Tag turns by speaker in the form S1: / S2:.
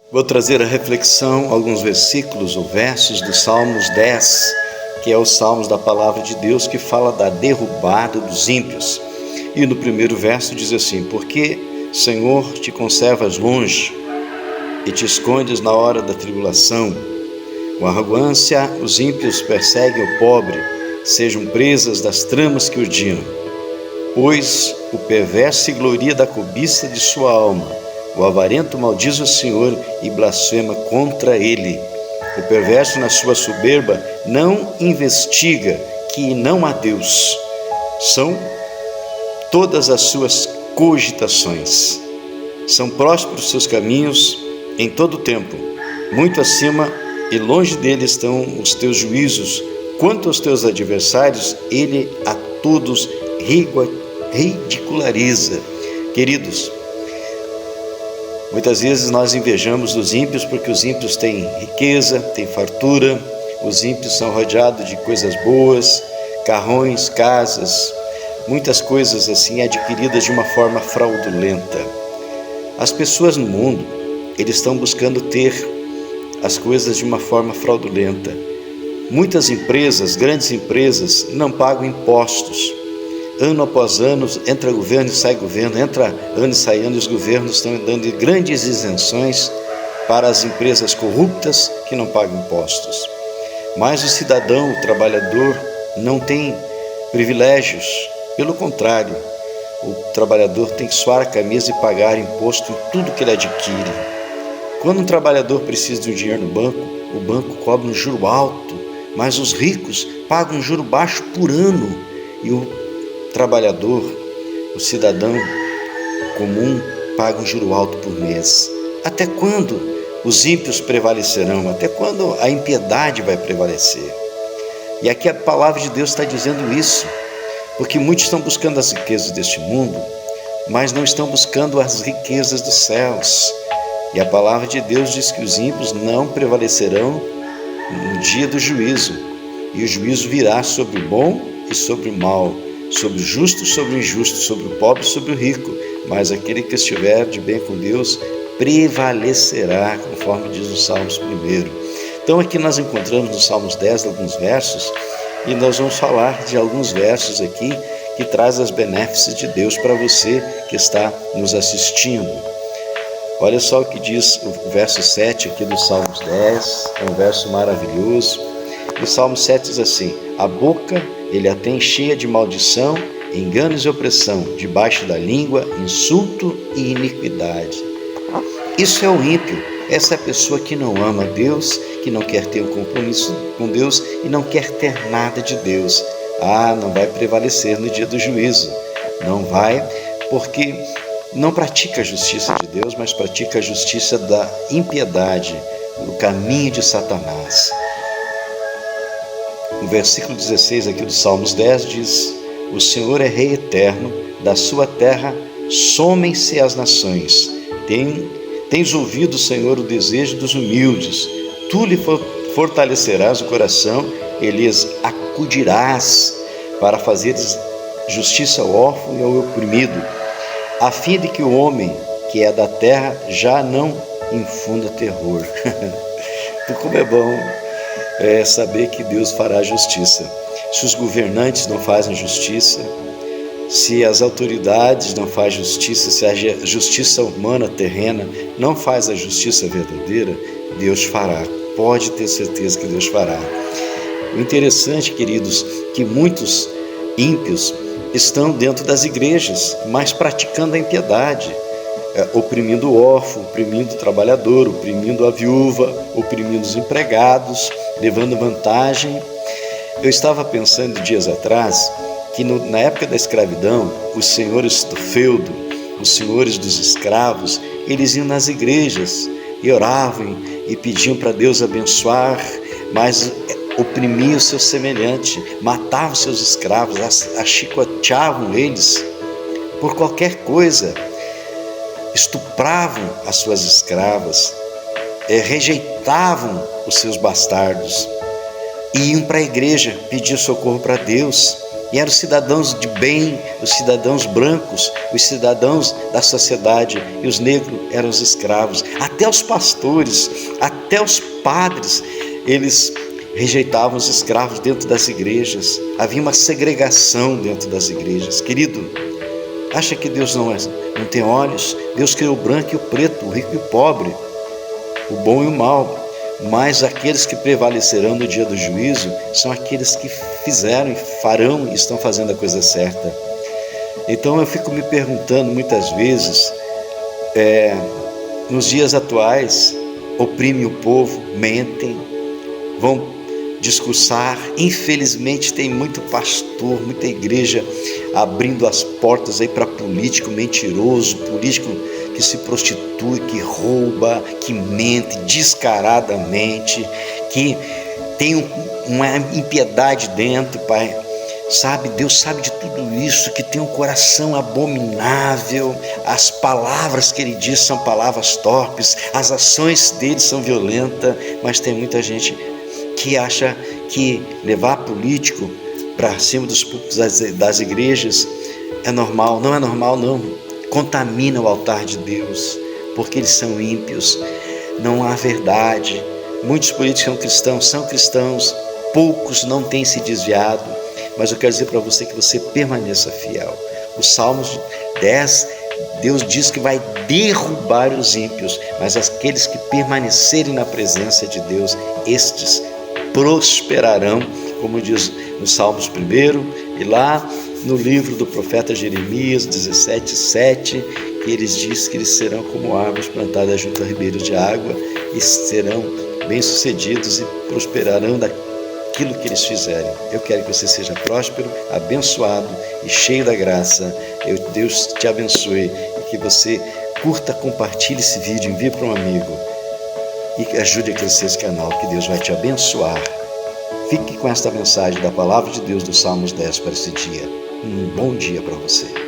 S1: Vou trazer a reflexão alguns versículos ou versos do Salmos 10, que é o Salmos da Palavra de Deus, que fala da derrubada dos ímpios. E no primeiro verso diz assim: porque, Senhor, te conservas longe e te escondes na hora da tribulação. Com arrogância os ímpios perseguem o pobre, sejam presas das tramas que urdiam. Pois o perverso se gloria da cobiça de sua alma, o avarento maldiz o Senhor e blasfema contra ele. O perverso na sua soberba não investiga que não há Deus. São todas as suas cogitações. São prósperos seus caminhos em todo o tempo. Muito acima e longe dele estão os teus juízos. Quanto aos teus adversários, ele a todos ridiculariza. Queridos, muitas vezes nós invejamos os ímpios porque os ímpios têm riqueza, têm fartura, os ímpios são rodeados de coisas boas, carrões, casas, muitas coisas assim adquiridas de uma forma fraudulenta. As pessoas no mundo, eles estão buscando ter as coisas de uma forma fraudulenta. Muitas empresas, grandes empresas, não pagam impostos. Ano após ano, entra governo e sai governo, entra ano e sai ano, e os governos estão dando grandes isenções para as empresas corruptas que não pagam impostos. Mas o cidadão, o trabalhador, não tem privilégios. Pelo contrário, o trabalhador tem que suar a camisa e pagar imposto em tudo que ele adquire. Quando um trabalhador precisa de um dinheiro no banco, o banco cobra um juro alto, mas os ricos pagam um juro baixo por ano, e o trabalhador, o cidadão comum, paga um juro alto por mês. Até quando os ímpios prevalecerão? Até quando a impiedade vai prevalecer? E aqui a palavra de Deus está dizendo isso, porque muitos estão buscando as riquezas deste mundo, mas não estão buscando as riquezas dos céus. E a palavra de Deus diz que os ímpios não prevalecerão no dia do juízo, e o juízo virá sobre o bom e sobre o mal, sobre o justo, sobre o injusto, sobre o pobre, sobre o rico, mas aquele que estiver de bem com Deus prevalecerá, conforme diz o Salmos 1. Então aqui nós encontramos no Salmos 10 alguns versos, e nós vamos falar de alguns versos aqui que trazem as benéficas de Deus para você que está nos assistindo. Olha só o que diz o verso 7 aqui do Salmos 10, é um verso maravilhoso. O Salmo 7 diz assim: a boca ele a tem cheia de maldição, enganos e opressão, debaixo da língua, insulto e iniquidade. Isso é o ímpio, essa é a pessoa que não ama Deus, que não quer ter um compromisso com Deus e não quer ter nada de Deus. Não vai prevalecer no dia do juízo, não vai, porque não pratica a justiça de Deus, mas pratica a justiça da impiedade, o caminho de Satanás. O versículo 16 aqui do Salmos 10 diz: o Senhor é Rei eterno, da sua terra somem-se as nações. Tens ouvido, Senhor, o desejo dos humildes, tu lhe fortalecerás o coração e lhes acudirás para fazeres justiça ao órfão e ao oprimido, a fim de que o homem que é da terra já não infunda terror. Como é bom saber que Deus fará justiça. Se os governantes não fazem justiça, se as autoridades não fazem justiça, se a justiça humana terrena não faz a justiça verdadeira, Deus fará. Pode ter certeza que Deus fará. O interessante, queridos, que muitos ímpios estão dentro das igrejas, mas praticando a impiedade, oprimindo o órfão, oprimindo o trabalhador, oprimindo a viúva, oprimindo os empregados, levando vantagem. Eu estava pensando dias atrás que na época da escravidão, os senhores do feudo, os senhores dos escravos, eles iam nas igrejas e oravam e pediam para Deus abençoar, mas oprimiam o seu semelhante, matavam seus escravos, achicoteavam eles por qualquer coisa, estupravam as suas escravas, rejeitavam os seus bastardos, e iam para a igreja pedir socorro para Deus. E eram os cidadãos de bem, os cidadãos brancos, os cidadãos da sociedade, e os negros eram os escravos. Até os pastores, até os padres, eles rejeitavam os escravos dentro das igrejas. Havia uma segregação dentro das igrejas. Querido, acha que Deus não tem olhos? Deus criou o branco e o preto, o rico e o pobre, o bom e o mal. Mas aqueles que prevalecerão no dia do juízo são aqueles que fizeram e farão e estão fazendo a coisa certa. Então eu fico me perguntando muitas vezes, nos dias atuais, oprimem o povo, mentem, vão discursar. Infelizmente tem muito pastor, muita igreja abrindo as portas aí para político mentiroso, político que se prostitui, que rouba, que mente descaradamente, que tem uma impiedade dentro, Pai. Sabe, Deus sabe de tudo isso, que tem um coração abominável, as palavras que Ele diz são palavras torpes, as ações dele são violentas, mas tem muita gente que acha que levar político para cima dos púlpitos das igrejas é normal. Não é normal, não. Contamina o altar de Deus, porque eles são ímpios, não há verdade. Muitos políticos são cristãos, poucos não têm se desviado, mas eu quero dizer para você que você permaneça fiel. Os Salmos 10, Deus diz que vai derrubar os ímpios, mas aqueles que permanecerem na presença de Deus, estes prosperarão, como diz no Salmos 1 e lá no livro do profeta Jeremias 17:7, que eles dizem que eles serão como árvores plantadas junto a ribeiros de água e serão bem-sucedidos e prosperarão daquilo que eles fizerem. Eu quero que você seja próspero, abençoado e cheio da graça. Deus te abençoe e que você curta, compartilhe esse vídeo, envie para um amigo e ajude a crescer esse canal, que Deus vai te abençoar. Fique com esta mensagem da Palavra de Deus do Salmos 10 para esse dia. Um bom dia para você.